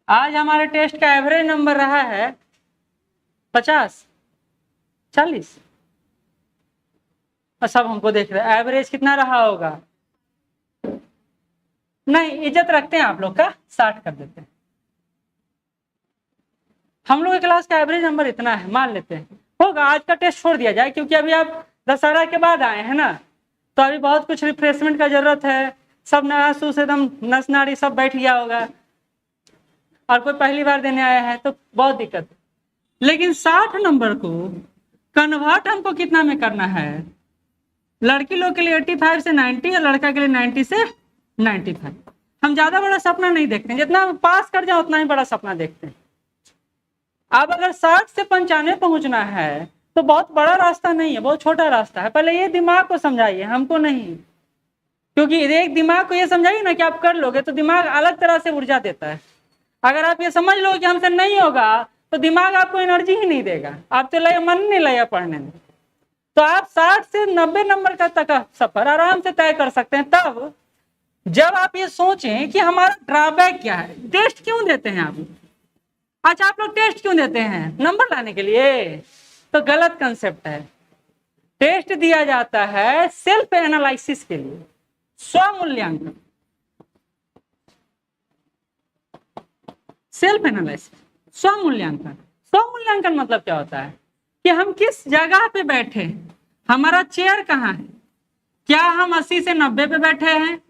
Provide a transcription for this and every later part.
आज हमारे टेस्ट का एवरेज नंबर रहा है 50, 40, और सब हमको देख रहे हैं एवरेज कितना रहा होगा। नहीं, इज्जत रखते हैं आप लोग का, 60 कर देते हैं। हम लोग की क्लास का एवरेज नंबर इतना है, मान लेते हैं होगा। आज का टेस्ट छोड़ दिया जाए क्योंकि अभी आप दशहरा के बाद आए हैं ना, तो अभी बहुत कुछ रिफ्रेशमेंट का जरूरत है। सब नया सूस एकदम नस नाड़ी सब बैठ गया होगा, और कोई पहली बार देने आया है तो बहुत दिक्कत है। लेकिन 60 नंबर को कन्वर्ट हमको कितना में करना है? लड़की लोग के लिए 85 से 90 और लड़का के लिए 90 से 95। हम ज्यादा बड़ा सपना नहीं देखते हैं, जितना पास कर जाए उतना ही बड़ा सपना देखते हैं। अब अगर 60 से 95 पहुंचना है तो बहुत बड़ा रास्ता नहीं है, बहुत छोटा रास्ता है। पहले ये दिमाग को समझाइए, हमको नहीं। क्योंकि एक दिमाग को ये समझाइए ना कि आप कर लोगे, तो दिमाग अलग तरह से ऊर्जा देता है। अगर आप ये समझ लो कि हमसे नहीं होगा तो दिमाग आपको एनर्जी ही नहीं देगा, आप तो मन नहीं लगेगा पढ़ने में। तो आप 60 से 90 नंबर का तक सफर आराम से तय कर सकते हैं, तब जब आप ये सोचें कि हमारा ड्रॉबैक क्या है। टेस्ट क्यों देते हैं आप? अच्छा, आप लोग टेस्ट क्यों देते हैं? नंबर लाने के लिए? तो गलत कंसेप्ट है। टेस्ट दिया जाता है सेल्फ एनालिसिस के लिए, स्वमूल्यांकन। Self analysis, स्वमूल्यांकन। स्वमूल्यांकन मतलब क्या होता है कि हम किस जगह पे बैठे हैं, हमारा चेयर कहाँ है, क्या हम 80 से 90 पे बैठे हैं,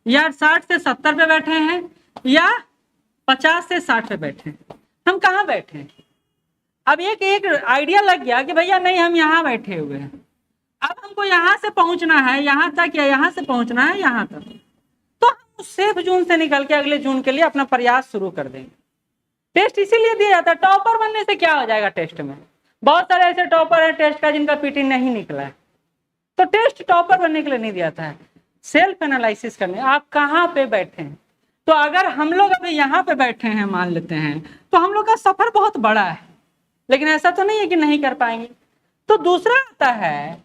या 60 से 70 पे बैठे हैं, या 50 से 60 पे बैठे हैं, हम कहाँ बैठे हैं। अब एक आइडिया लग गया कि भैया नहीं, हम यहाँ बैठे हुए हैं, अब हमको यहाँ से पहुंचना है यहाँ तक, या यहाँ से पहुंचना है यहाँ तक, तो हम उस सेफ जोन से निकल के अगले जोन के लिए अपना प्रयास शुरू कर देंगे। टेस्ट इसीलिए दिया जाता है। टॉपर बनने से क्या हो जाएगा टेस्ट में? बहुत सारे ऐसे टॉपर है टेस्ट का जिनका पीटी नहीं निकला है। तो टेस्ट टॉपर बनने के लिए नहीं दिया था, सेल्फ एनालिसिस करने आप कहाँ पे बैठे हैं। तो अगर हम लोग अभी यहाँ पे बैठे हैं मान लेते हैं, तो हम लोग का सफर बहुत बड़ा है, लेकिन ऐसा तो नहीं है कि नहीं कर पाएंगे। तो दूसरा आता है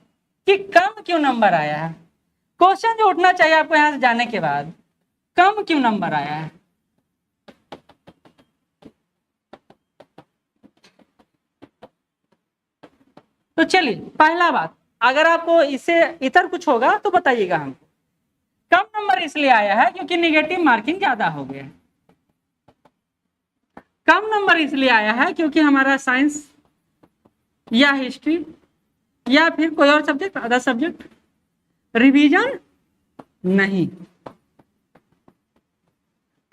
कि कम क्यों नंबर आया है। क्वेश्चन जो उठना चाहिए आपको यहाँ से जाने के बाद, कम क्यों नंबर आया है। तो चलिए, पहला बात, अगर आपको इससे इतर कुछ होगा तो बताइएगा हमको। कम नंबर इसलिए आया है क्योंकि निगेटिव मार्किंग ज्यादा हो गया है। कम नंबर इसलिए आया है क्योंकि हमारा साइंस या हिस्ट्री या फिर कोई और सब्जेक्ट, अदर सब्जेक्ट, रिवीजन नहीं।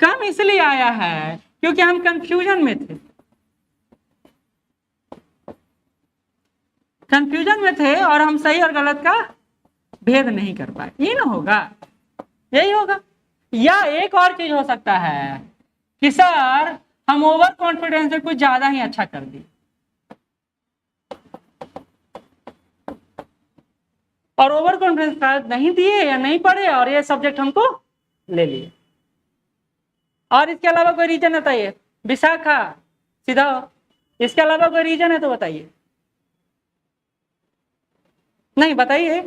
कम इसलिए आया है क्योंकि हम कंफ्यूजन में थे, कंफ्यूजन में थे और हम सही और गलत का भेद नहीं कर पाए। ये ना होगा, यही होगा। या एक और चीज हो सकता है कि सर हम ओवर कॉन्फिडेंस से कुछ ज्यादा ही अच्छा कर दिए, और ओवर कॉन्फिडेंस नहीं दिए या नहीं पढ़े और ये सब्जेक्ट हमको ले लिए। और इसके अलावा कोई रीजन बताइए। विशाखा सीधा, इसके अलावा कोई रीजन है तो बताइए। नहीं बताइए,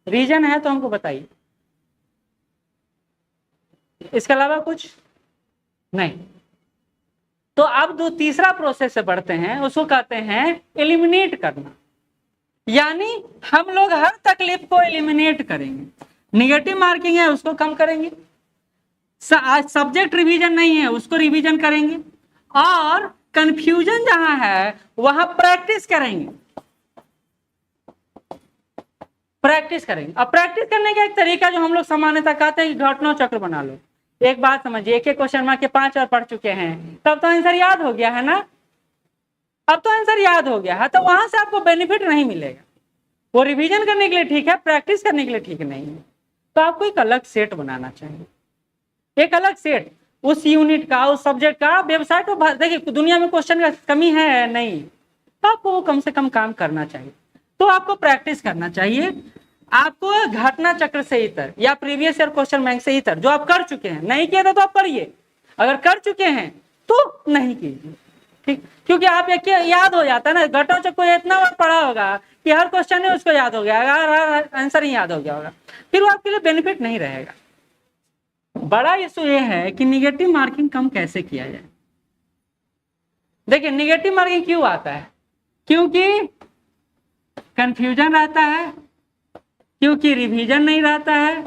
रीजन है तो हमको बताइए। इसके अलावा कुछ नहीं। तो अब जो तीसरा प्रोसेस से बढ़ते हैं उसको कहते हैं एलिमिनेट करना। यानी हम लोग हर तकलीफ को एलिमिनेट करेंगे। निगेटिव मार्किंग है उसको कम करेंगे, सब्जेक्ट रिवीजन नहीं है उसको रिवीजन करेंगे, और कंफ्यूजन जहां है वहां प्रैक्टिस करेंगे। प्रैक्टिस करेंगे। अब प्रैक्टिस करने का एक तरीका जो हम लोग सामान्यतः कहते हैं कि घटना चक्र बना लो। एक बात समझिए, एक क्वेश्चन मार्क के 5 बार पढ़ चुके हैं, तब तो आंसर याद हो गया है ना। अब तो आंसर याद हो गया है, तो वहां से आपको बेनिफिट नहीं मिलेगा। वो रिवीजन करने के लिए ठीक है, प्रैक्टिस करने के लिए ठीक नहीं है। तो आपको एक अलग सेट बनाना चाहिए, एक अलग सेट उस यूनिट का, उस सब्जेक्ट का। वेबसाइट पर देखिए दुनिया में क्वेश्चन का कमी है नहीं, तो आपको वो कम से कम काम करना चाहिए। तो आपको प्रैक्टिस करना चाहिए। आपको घटना चक्र से इतर या प्रीवियस ईयर क्वेश्चन बैंक से इतर जो आप कर चुके हैं, नहीं किया था तो आप करिए, अगर कर चुके हैं तो नहीं कीजिए, ठीक। क्योंकि आप एक याद हो जाता है ना, घटना चक्र इतना बार पढ़ा होगा कि हर क्वेश्चन है उसको याद हो गया, हर आंसर ही याद हो गया होगा, फिर वो आपके लिए बेनिफिट नहीं रहेगा। बड़ा इशू ये है कि निगेटिव मार्किंग कम कैसे किया जाए। देखिए निगेटिव मार्किंग क्यों आता है, क्योंकि कंफ्यूजन रहता है, क्योंकि रिवीजन नहीं रहता है,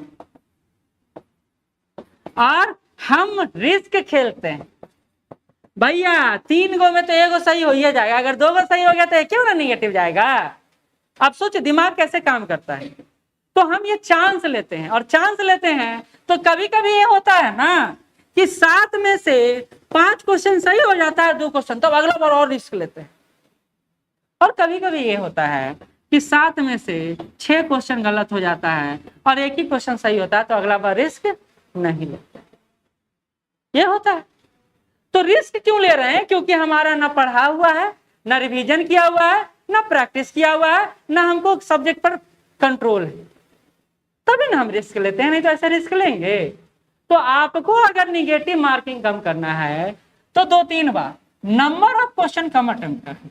और हम रिस्क खेलते हैं। भैया 3 गो में तो 1 गो सही हो ही जाएगा, अगर 2 गो सही हो गया तो क्यों ना निगेटिव जाएगा। अब सोचिए दिमाग कैसे काम करता है। तो हम ये चांस लेते हैं, और चांस लेते हैं तो कभी कभी ये होता है ना कि 7 में से 5 क्वेश्चन सही हो जाता है, 2 क्वेश्चन, तो अगला बार और रिस्क लेते हैं। और कभी कभी ये होता है कि 7 में से 6 क्वेश्चन गलत हो जाता है और 1 ही क्वेश्चन सही होता है, तो अगला बार रिस्क नहीं लेते। ये होता है। तो रिस्क क्यों ले रहे हैं, क्योंकि हमारा ना पढ़ा हुआ है, ना रिवीजन किया हुआ है, ना प्रैक्टिस किया हुआ है, ना हमको सब्जेक्ट पर कंट्रोल है, तभी ना हम रिस्क लेते हैं, नहीं तो ऐसे रिस्क लेंगे। तो आपको अगर निगेटिव मार्किंग कम करना है तो 2-3 बार नंबर ऑफ क्वेश्चन कम अटेम्प्ट करें,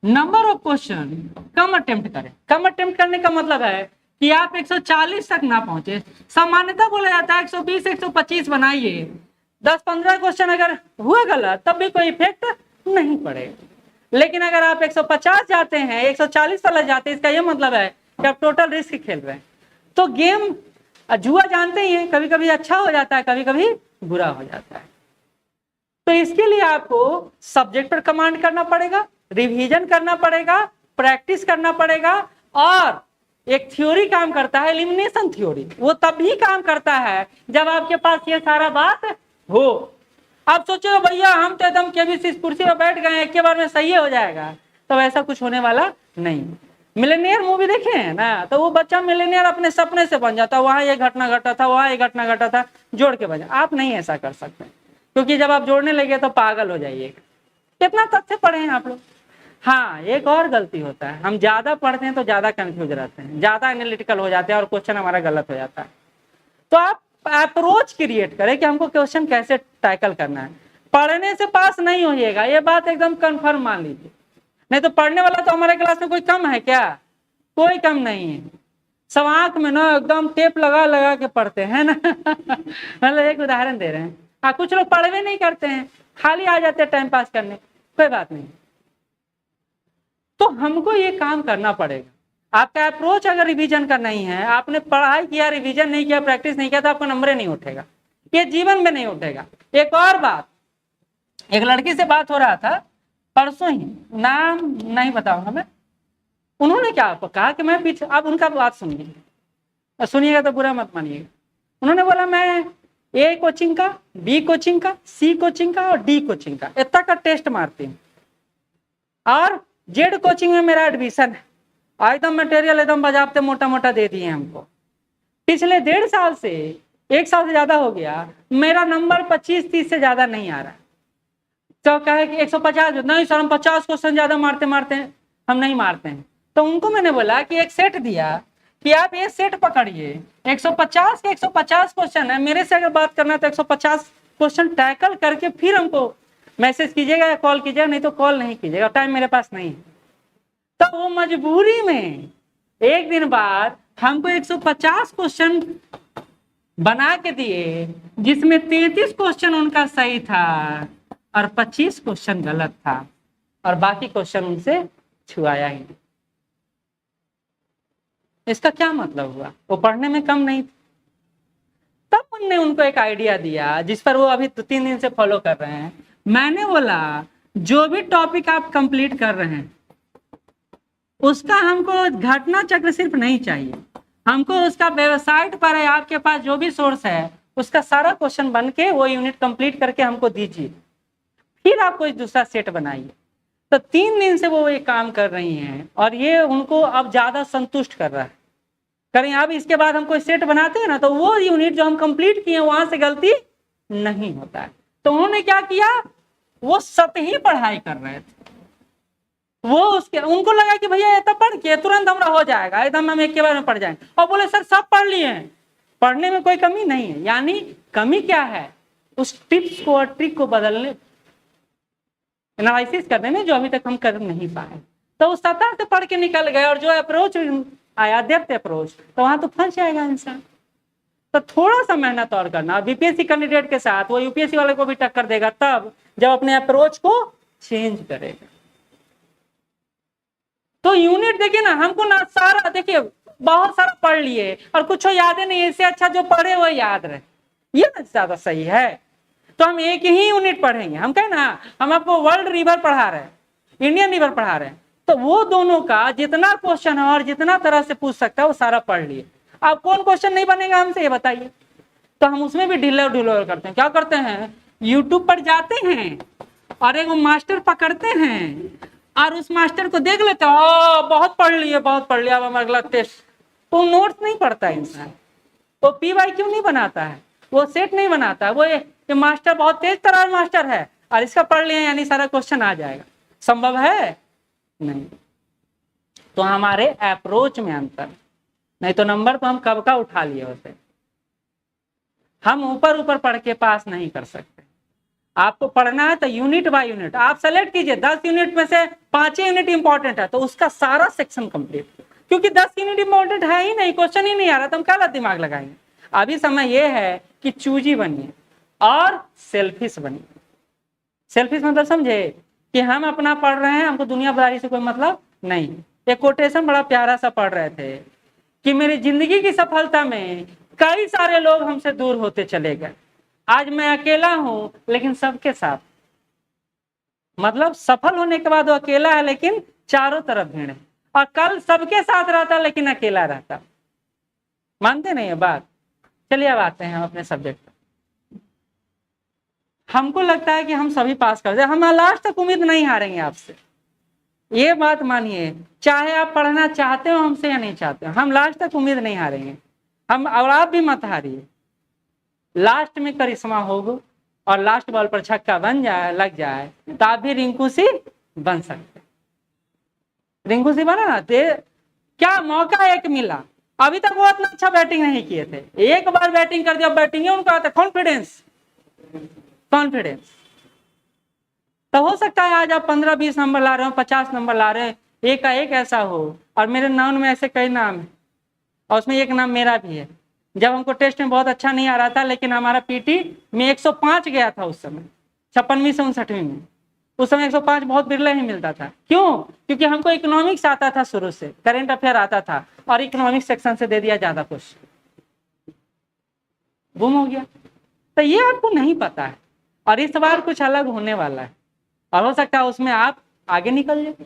नंबर ऑफ क्वेश्चन कम अटेम्प्ट करें। कम अटेम्प्ट करने का मतलब है कि आप 140 तक ना पहुंचे। सामान्यतः बोला जाता है 120 125 बनाइए, 10-15 क्वेश्चन अगर हुए गलत तब भी कोई इफेक्ट नहीं पड़ेगा। लेकिन अगर आप 150 जाते हैं, 140 वाला जाते हैं, इसका यह मतलब है कि आप टोटल रिस्क खेल रहे हैं। तो गेम जुआ जानते ही हैं, कभी कभी अच्छा हो जाता है, कभी कभी बुरा हो जाता है। तो इसके लिए आपको सब्जेक्ट पर कमांड करना पड़ेगा, रिवीजन करना पड़ेगा, प्रैक्टिस करना पड़ेगा, और एक थ्योरी काम करता है, एलिमिनेशन थ्योरी। वो तभी काम करता है जब आपके पास ये सारा बात हो। आप सोचो भैया हम तो एकदम केबीसी कुर्सी पर बैठ गए, एक के बार में सही हो जाएगा, तो ऐसा कुछ होने वाला नहीं। मिलेनियर मूवी देखे हैं ना, तो वो बच्चा मिलेनियर अपने सपने से बन जाता, वहां ये घटना घटा था, वहां ये घटना घटा था, जोड़ के बना। आप नहीं ऐसा कर सकते, क्योंकि जब आप जोड़ने लगे तो पागल हो जाइएगा। कितना तथ्य पढ़े हैं आप लोग। हाँ, एक और गलती होता है, हम ज्यादा पढ़ते हैं तो ज्यादा कंफ्यूज रहते हैं, ज्यादा एनालिटिकल हो जाते हैं और क्वेश्चन हमारा गलत हो जाता है। तो आप अप्रोच क्रिएट करें कि हमको क्वेश्चन कैसे टैकल करना है। पढ़ने से पास नहीं होइएगा, ये बात एकदम कंफर्म मान लीजिए। नहीं तो पढ़ने वाला तो हमारे क्लास में कोई कम है क्या? कोई कम नहीं है। सब आंख में ना एकदम टेप लगा लगा के पढ़ते हैं ना। मतलब एक उदाहरण दे रहे हैं। हाँ, कुछ लोग पढ़वे नहीं करते हैं, खाली आ जाते हैं टाइम पास करने, कोई बात नहीं। तो हमको ये काम करना पड़ेगा। आपका अप्रोच अगर रिवीजन का नहीं है, आपने पढ़ाई किया, रिवीजन नहीं किया, प्रैक्टिस नहीं किया, तो आपका नंबर नहीं उठेगा, ये जीवन में नहीं उठेगा। एक और बात, एक लड़की से बात हो रहा था परसों ही, नाम नहीं बताऊंगा मैं। उन्होंने क्या कहा कि मैं पीछे, अब उनका बात सुनिए, सुनिएगा तो बुरा मत मानिएगा। उन्होंने बोला मैं ए कोचिंग का, बी कोचिंग का, सी कोचिंग का और डी कोचिंग का इतना का टेस्ट मारती हूँ, और जेड कोचिंग में मेरा एडमिशन है। एकदम मटेरियल एकदम बजाते मोटा मोटा दे दिए हमको। पिछले 1.5 साल से 1 साल से ज्यादा हो गया, मेरा नंबर 25-30 से ज्यादा नहीं आ रहा। तो कहे कि 150, नहीं सर हम 50 क्वेश्चन ज्यादा मारते मारते हैं, हम नहीं मारते हैं। तो उनको मैंने बोला कि एक सेट दिया कि आप ये सेट पकड़िए, 150 के 150 क्वेश्चन है, मेरे से अगर बात करना है तो 150 क्वेश्चन टैकल करके फिर हमको मैसेज कीजिएगा या कॉल कीजिएगा, नहीं तो कॉल नहीं कीजिएगा, टाइम मेरे पास नहीं है। तो वो मजबूरी में एक दिन बाद हमको 150 क्वेश्चन बना के दिए, जिसमें 33 क्वेश्चन उनका सही था और 25 क्वेश्चन गलत था, और बाकी क्वेश्चन उनसे छुआया ही नहीं। इसका क्या मतलब हुआ? वो पढ़ने में कम नहीं थे। तब हमने उनको एक आइडिया दिया जिस पर वो अभी 2-3 दिन से फॉलो कर रहे हैं। मैंने बोला जो भी टॉपिक आप कंप्लीट कर रहे हैं उसका हमको घटना चक्र सिर्फ नहीं चाहिए, हमको उसका वेबसाइट पर है, आपके पास जो भी सोर्स है उसका सारा क्वेश्चन बन के वो यूनिट कंप्लीट करके हमको दीजिए, फिर आप कोई दूसरा सेट बनाइए। तो 3 दिन से वो ये काम कर रही हैं और ये उनको अब ज्यादा संतुष्ट कर रहा है। करें अब इसके बाद हम कोई सेट बनाते हैं ना, तो वो यूनिट जो हम कंप्लीट किए वहां से गलती नहीं होता है। तो उन्होंने क्या किया, वो सतही पढ़ाई कर रहे थे। वो उसके उनको लगा कि भैया ये तो पढ़ के तुरंत हमारा हो जाएगा, एकदम हम एक के बार में पढ़ जाएंगे, और बोले सर सब पढ़ लिए हैं, पढ़ने में कोई कमी नहीं है। यानी कमी क्या है, उस टिप्स को और ट्रिक को बदलने, एनालिसिस करने में जो अभी तक हम कर नहीं पाए। तो उस सतह से पढ़ के निकल गए, और जो अप्रोच आया डेप्थ अप्रोच, तो वहां तो फंस जाएगा इंसान। तो थोड़ा सा मेहनत और करना। बीपीएससी कैंडिडेट के साथ वो यूपीएससी वाले को भी टक्कर देगा तब जब अपने अप्रोच को चेंज करेगा। तो यूनिट देखिए ना, हमको ना सारा देखिए बहुत सारा पढ़ लिए और कुछ याद ही नहीं, इससे अच्छा जो पढ़े वो याद रहे, ये ना ज्यादा सही है। तो हम एक ही यूनिट पढ़ेंगे। हम कहें ना हम आपको वर्ल्ड रिवर पढ़ा रहे हैं, इंडियन रिवर पढ़ा रहे हैं, तो वो दोनों का जितना क्वेश्चन है और जितना तरह से पूछ सकता है वो सारा पढ़ लिए। अब कौन क्वेश्चन नहीं बनेगा हमसे ये बताइए। तो हम उसमें भी ढिल्ला ढिल्ला करते हैं। क्या करते हैं, यूट्यूब पर जाते हैं और एक मास्टर पकड़ते हैं और उस मास्टर को देख लेते हो, बहुत पढ़ लिए बहुत पढ़ लिया, अब हम अगला टेस्ट। तो नोट्स नहीं पढ़ता इंसान, वो PYQ नहीं बनाता है, वो सेट नहीं बनाता है। वो ये मास्टर बहुत तेज तरह मास्टर है और इसका पढ़ लिया यानी सारा क्वेश्चन आ जाएगा, संभव है नहीं। तो हमारे अप्रोच में अंतर, नहीं तो नंबर तो हम कब का उठा लिए होते। हम ऊपर ऊपर पढ़ के पास नहीं कर सकते। आपको पढ़ना है तो यूनिट बाय यूनिट आप सेलेक्ट कीजिए। 10 यूनिट में से 5 यूनिट इंपॉर्टेंट है तो उसका सारा सेक्शन कंप्लीट, क्योंकि 10 यूनिट इंपॉर्टेंट है ही नहीं, क्वेश्चन ही नहीं आ रहा तो हम क्या दिमाग लगाएंगे। अभी समय यह है कि चूजी बनिए और सेल्फिश बनिए। सेल्फिश मतलब समझे कि हम अपना पढ़ रहे हैं, हमको दुनियादारी से कोई मतलब नहीं। एक कोटेशन बड़ा प्यारा सा पढ़ रहे थे कि मेरी जिंदगी की सफलता में कई सारे लोग हमसे दूर होते चले गए, आज मैं अकेला हूं लेकिन सबके साथ। मतलब सफल होने के बाद वो अकेला है लेकिन चारों तरफ भीड़ है, और कल सबके साथ रहता लेकिन अकेला रहता। मानते नहीं है बात। चलिए अब आते हैं हम अपने सब्जेक्ट पर। हमको लगता है कि हम सभी पास कर दें, हम लास्ट तक उम्मीद नहीं हारेंगे आपसे, ये बात मानिए। चाहे आप पढ़ना चाहते हो हमसे या नहीं चाहते हो, हम लास्ट तक उम्मीद नहीं हारेंगे। हम, और आप भी मत हारिए। लास्ट में करिश्मा होगा और लास्ट बॉल पर छक्का बन जाए, लग जाए, तो आप भी रिंकू सी बन सकते। रिंकू सी बना ना, क्या मौका एक मिला। अभी तक वो इतना अच्छा बैटिंग नहीं किए थे, एक बार बैटिंग कर दिया, बैटिंग उनका आता कॉन्फिडेंस। तो हो सकता है आज आप 15-20 नंबर ला रहे हो, 50 नंबर ला रहे हैं, एक का एक ऐसा हो। और मेरे नाम में ऐसे कई नाम है और उसमें एक नाम मेरा भी है। जब हमको टेस्ट में बहुत अच्छा नहीं आ रहा था लेकिन हमारा पीटी में 105 गया था उस समय, 56वीं से 59वीं में। उस समय 105 बहुत बिरला ही मिलता था। क्यों? क्योंकि हमको इकोनॉमिक्स आता था शुरू से, करेंट अफेयर आता था और इकोनॉमिक्स सेक्शन से दे दिया ज्यादा कुछ, गुम हो गया। तो ये आपको नहीं पता है और इस बार कुछ अलग होने वाला है और हो सकता है उसमें आप आगे निकल जाए।